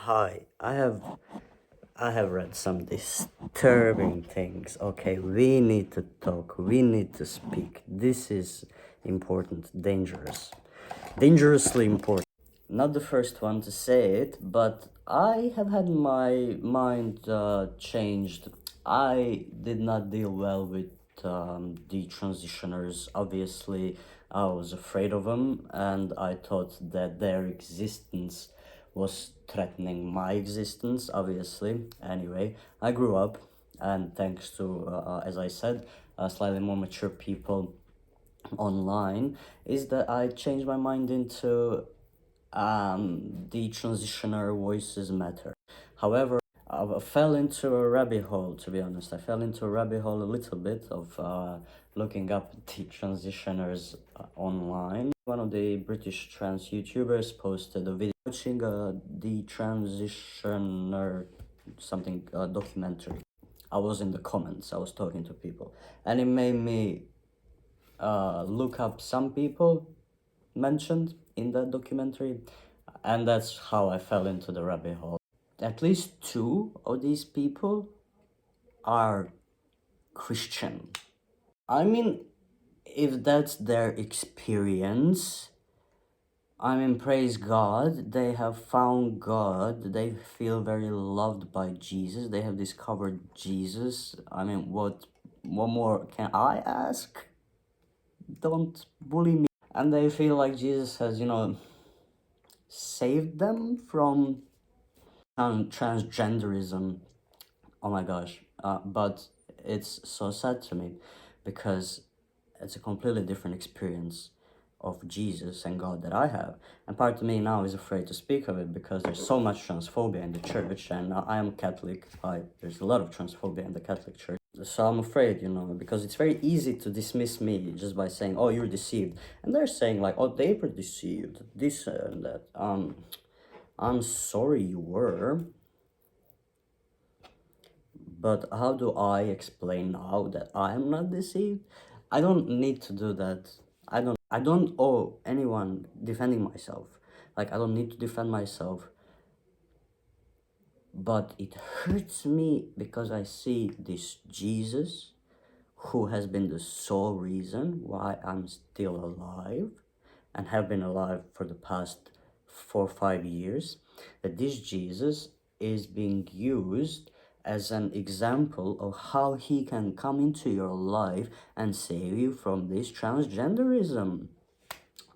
Hi, I have read some disturbing things. Okay, we need to talk. We need to speak. This is important, dangerous. Dangerously important. Not the first one to say it, but I have had my mind changed. I did not deal well with the transitioners. Obviously, I was afraid of them, and I thought that their existence was threatening my existence, obviously. Anyway, I grew up, and thanks to, as I said, slightly more mature people online, is that I changed my mind into the transitioner voices matter. However, I fell into a rabbit hole, to be honest. I fell into a rabbit hole a little bit of looking up the transitioners online. One of the British trans YouTubers posted a video watching the transitioner something documentary. I was in the comments, I was talking to people, and it made me look up some people mentioned in that documentary, and that's how I fell into the rabbit hole. At least two of these people are Christian. I mean, if that's their experience, I mean, praise God, they have found God, they feel very loved by Jesus, they have discovered Jesus. I mean, what more can I ask? Don't bully me. And they feel like Jesus has, saved them from transgenderism. Oh my gosh. But it's so sad to me because it's a completely different experience of Jesus and God that I have. And part of me now is afraid to speak of it because there's so much transphobia in the church, and I am Catholic. There's a lot of transphobia in the Catholic Church. So I'm afraid, because it's very easy to dismiss me just by saying, oh, you're deceived. And they're saying like, oh, they were deceived, this and that. I'm sorry you were. But how do I explain now that I am not deceived? I don't need to do that. I don't owe anyone defending myself. Like, I don't need to defend myself. But it hurts me because I see this Jesus who has been the sole reason why I'm still alive and have been alive for the past 4 or 5 years, that this Jesus is being used as an example of how he can come into your life and save you from this transgenderism.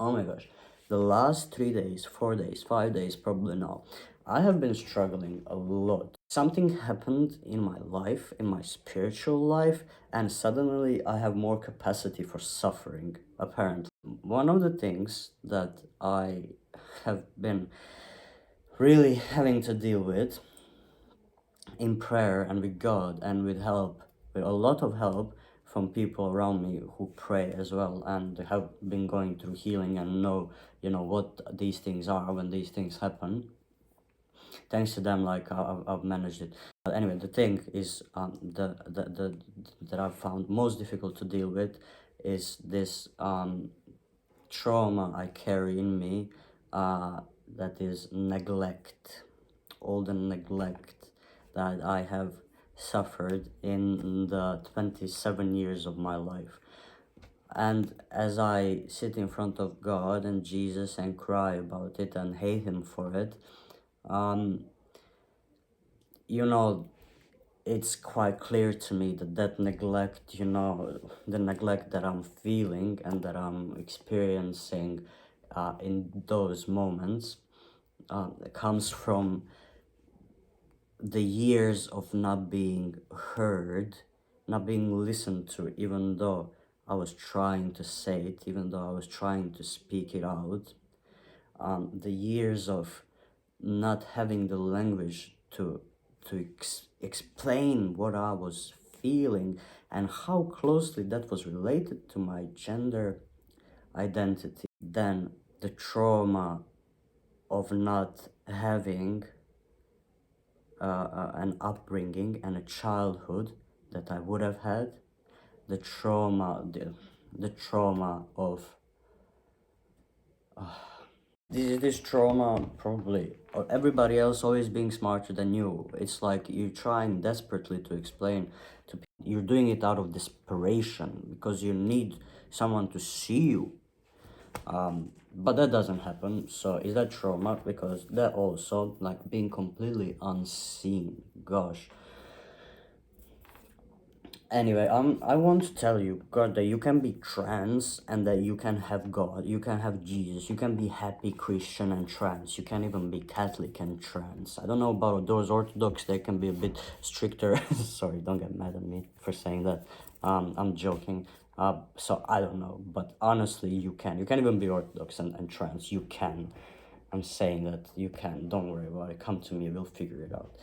Oh my gosh. The last 3 days, 4 days, 5 days, probably now, I have been struggling a lot. Something happened in my life, in my spiritual life, and suddenly I have more capacity for suffering, apparently. One of the things that I have been really having to deal with in prayer and with God and with help, with a lot of help from people around me who pray as well and have been going through healing and know, what these things are when these things happen. Thanks to them, like I've managed it. But anyway, the thing is, the that I've found most difficult to deal with is this trauma I carry in me, that is neglect, all the neglect that I have suffered in the 27 years of my life. And as I sit in front of God and Jesus and cry about it and hate him for it, it's quite clear to me that neglect, the neglect that I'm feeling and that I'm experiencing in those moments comes from the years of not being heard, not being listened to, even though I was trying to say it, even though I was trying to speak it out. The years of not having the language to explain what I was feeling and how closely that was related to my gender identity. Then the trauma of not having an upbringing and a childhood that I would have had, the trauma of This trauma probably, or everybody else always being smarter than you. It's like you're trying desperately to explain to people. You're doing it out of desperation because you need someone to see you. But that doesn't happen. So is that trauma? Because that also like being completely unseen. Gosh. Anyway, I want to tell you, God, that you can be trans and that you can have God, you can have Jesus, you can be happy Christian and trans, you can even be Catholic and trans. I don't know about those Orthodox, they can be a bit stricter. Sorry, don't get mad at me for saying that. I'm joking. So I don't know, but honestly, you can. You can even be Orthodox and trans. You can. I'm saying that you can. Don't worry about it. Come to me, we'll figure it out.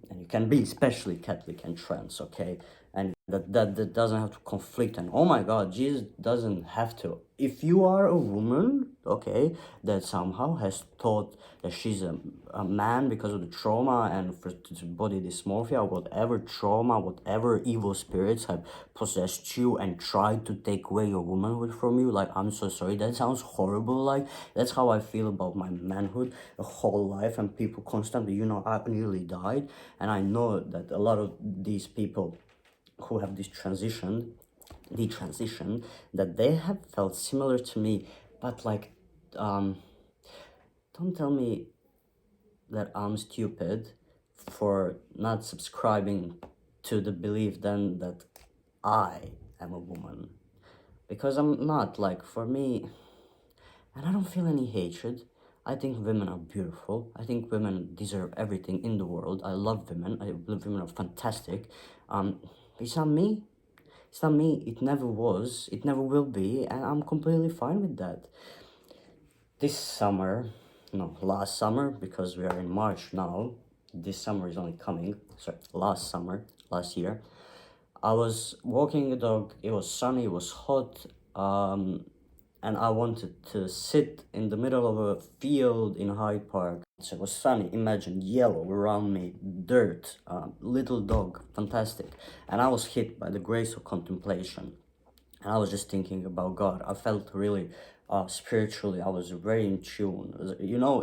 And you can be especially Catholic and trans, okay? And that doesn't have to conflict. And oh my God, Jesus doesn't have to. If you are a woman, okay, that somehow has thought that she's a man because of the trauma and for body dysmorphia, whatever trauma, whatever evil spirits have possessed you and tried to take away your womanhood from you, like, I'm so sorry, that sounds horrible. Like, that's how I feel about my manhood the whole life, and people constantly, I nearly died, and I know that a lot of these people who have this the transition, that they have felt similar to me, but like, don't tell me that I'm stupid for not subscribing to the belief then that I am a woman. Because I'm not, like, for me, and I don't feel any hatred. I think women are beautiful. I think women deserve everything in the world. I love women. I believe women are fantastic. It's not me. It's not me. It never was. It never will be. And I'm completely fine with that. This summer, no, last summer, because we are in March now. This summer is only coming. Sorry, last summer, last year. I was walking the dog. It was sunny. It was hot. And I wanted to sit in the middle of a field in Hyde Park. So it was sunny. Imagine yellow around me, dirt, little dog, fantastic. And I was hit by the grace of contemplation. And I was just thinking about God. I felt really spiritually, I was very in tune.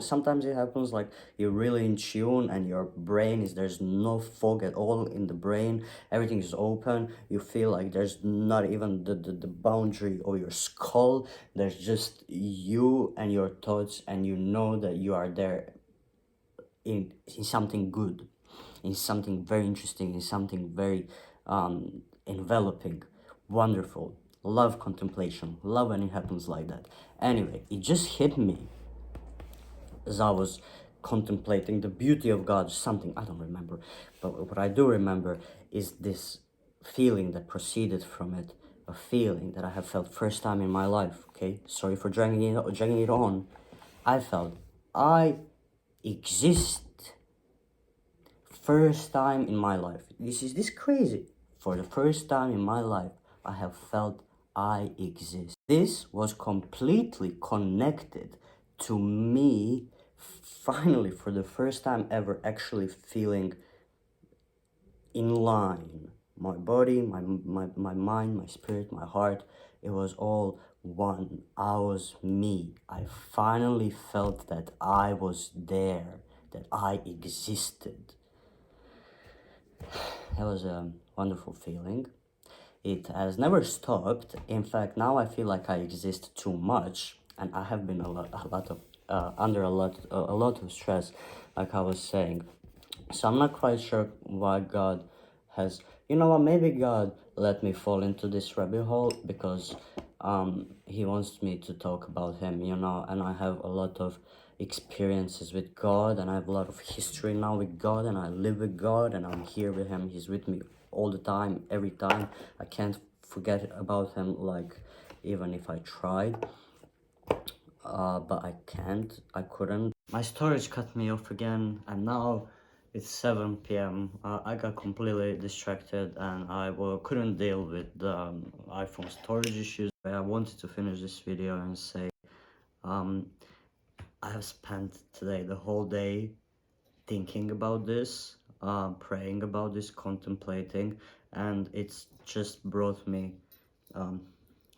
Sometimes it happens like you're really in tune and your brain there's no fog at all in the brain. Everything is open. You feel like there's not even the boundary of your skull. There's just you and your thoughts, and you know that you are there in something good, in something very interesting, in something very enveloping, wonderful. Love contemplation, love when it happens like that. Anyway, it just hit me as I was contemplating the beauty of God, something I don't remember, but what I do remember is this feeling that proceeded from it, a feeling that I have felt first time in my life. Okay, sorry for dragging it on. I felt I exist. First time in my life. This crazy. For the first time in my life, I have felt I exist. This was completely connected to me finally for the first time ever actually feeling in line. My body, my mind, my spirit, my heart, it was all one. I was me. I finally felt that I was there, that I existed. That was a wonderful feeling. It has never stopped. In fact, now I feel like I exist too much, and I have been under a lot of stress, like I was saying. So I'm not quite sure why God has. You know what? Maybe God let me fall into this rabbit hole because He wants me to talk about Him. And I have a lot of experiences with God, and I have a lot of history now with God, and I live with God, and I'm here with Him. He's with me all the time, every time. I can't forget about Him, like, even if I tried. But I couldn't. My storage cut me off again, and now it's 7 p.m. I got completely distracted, and couldn't deal with the iPhone storage issues. I wanted to finish this video and say, I have spent today the whole day thinking about this, praying about this, contemplating, and it's just brought me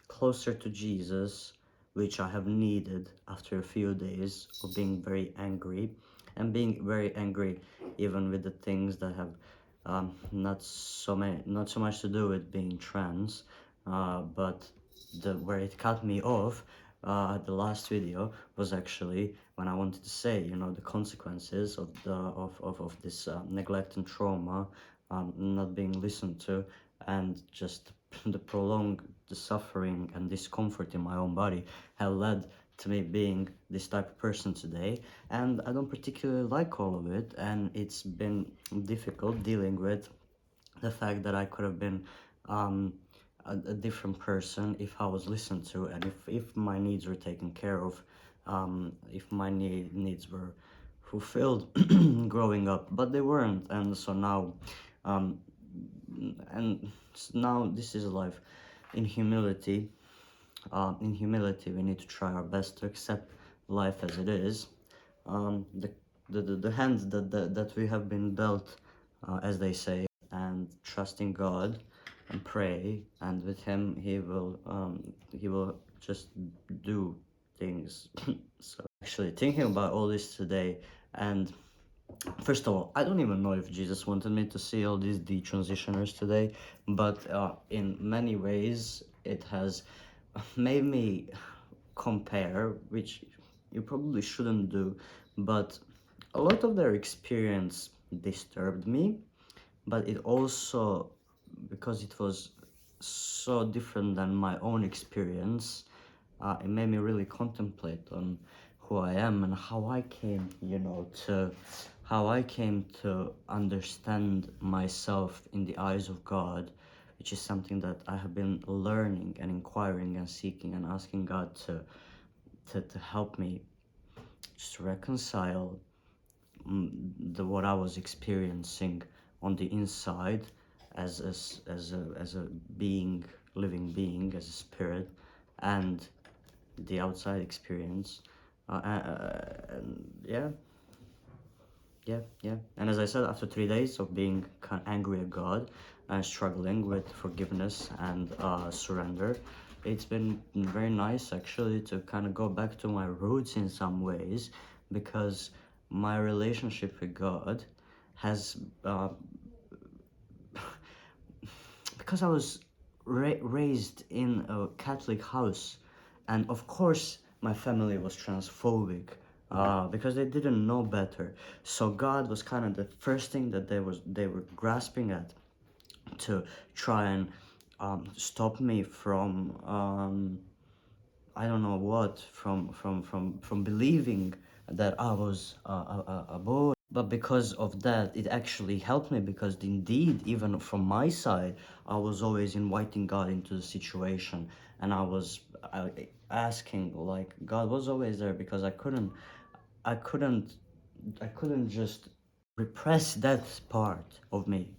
closer to Jesus, which I have needed after a few days of being very angry, and being very angry even with the things that have not so much to do with being trans, but where it cut me off. The last video was actually when I wanted to say, you know, the consequences of this neglect and trauma, not being listened to, and just the prolonged the suffering and discomfort in my own body have led to me being this type of person today. And I don't particularly like all of it, and it's been difficult dealing with the fact that I could have been a different person if I was listened to, and if my needs were taken care of, if my needs were fulfilled growing up, but they weren't. And so now um, now this is life. In humility, we need to try our best to accept life as it is. The hands that we have been dealt, as they say, and trust in God and pray, and with Him He will just do things. So actually thinking about all this today, and first of all, I don't even know if Jesus wanted me to see all these detransitioners today, but in many ways it has made me compare, which you probably shouldn't do, but a lot of their experience disturbed me, but it also, because it was so different than my own experience, it made me really contemplate on who I am and how I came, how I came to understand myself in the eyes of God, which is something that I have been learning and inquiring and seeking and asking God to help me just reconcile what I was experiencing on the inside as a being, living being, as a spirit, and the outside experience. And yeah. And as I said, after 3 days of being kind of angry at God and struggling with forgiveness and surrender, it's been very nice actually to kind of go back to my roots in some ways, because my relationship with God has because I was raised in a Catholic house, and of course my family was transphobic, because they didn't know better. So God was kind of the first thing that they were grasping at to try and stop me from I don't know what, from believing that I was a boy. But because of that, it actually helped me, because indeed, even from my side, I was always inviting God into the situation, and I was asking, like, God was always there, because I couldn't, I couldn't just repress that part of me,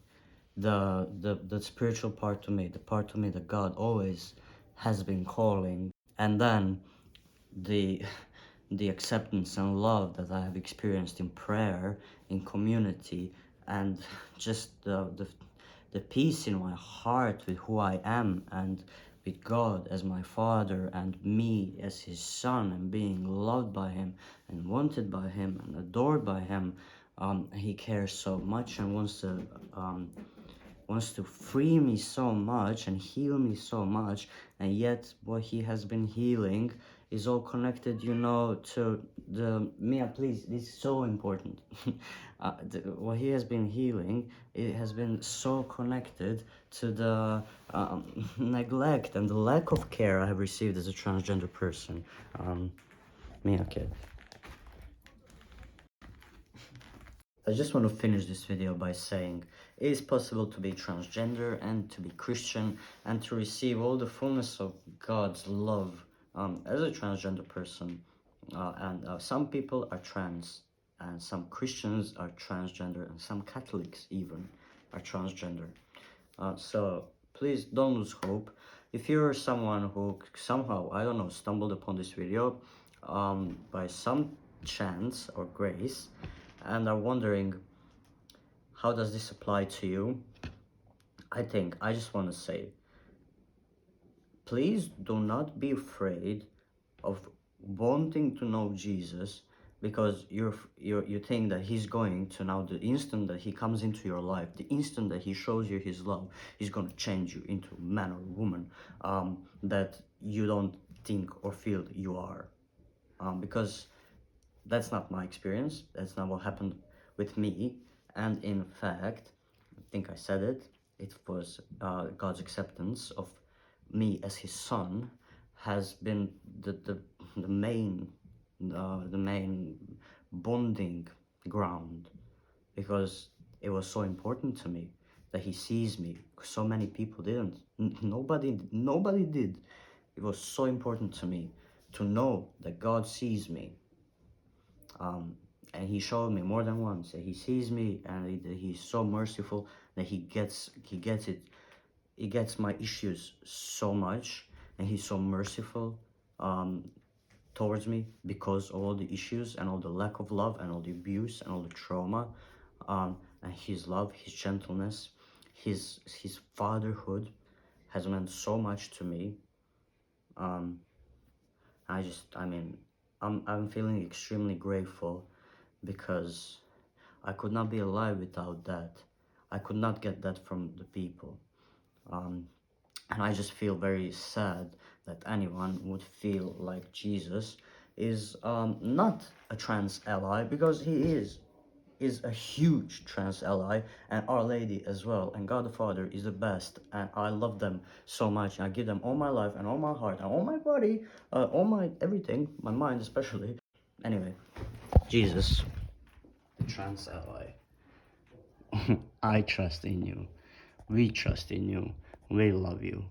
the spiritual part of me, the part of me that God always has been calling. And then the the acceptance and love that I have experienced in prayer, in community, and just the peace in my heart with who I am, and with God as my Father, and me as His Son, and being loved by Him and wanted by Him and adored by Him. He cares so much and wants to free me so much and heal me so much, and yet what He has been healing is all connected, to the Mia, please, this is so important. What He has been healing, it has been so connected to the neglect and the lack of care I have received as a transgender person. Mia, okay. I just want to finish this video by saying it is possible to be transgender and to be Christian and to receive all the fullness of God's love as a transgender person. And some people are trans, and some Christians are transgender, and some Catholics even are transgender. So please don't lose hope. If you're someone who somehow, I don't know, stumbled upon this video by some chance or grace, and are wondering, how does this apply to you? I just want to say, please do not be afraid of wanting to know Jesus, because you think that he's going to, now the instant that he comes into your life, the instant that he shows you his love, he's going to change you into a man or woman that you don't think or feel you are, because that's not my experience. That's not what happened with me. And in fact, I think I said it, it was God's acceptance of me as his son has been the main the main bonding ground, because it was so important to me that he sees me. So many people didn't. Nobody did. It was so important to me to know that God sees me, and he showed me more than once that he sees me, and he's so merciful that he gets it. He gets my issues so much, and he's so merciful towards me because of all the issues and all the lack of love and all the abuse and all the trauma, and his love, his gentleness, his fatherhood has meant so much to me. I mean, I'm feeling extremely grateful, because I could not be alive without that. I could not get that from the people. And I just feel very sad that anyone would feel like Jesus is not a trans ally, because he is a huge trans ally, and Our Lady as well, and God the Father is the best, and I love them so much, and I give them all my life and all my heart and all my body, all my everything, my mind especially. Anyway, Jesus, the trans ally. I trust in you. We trust in you. We love you.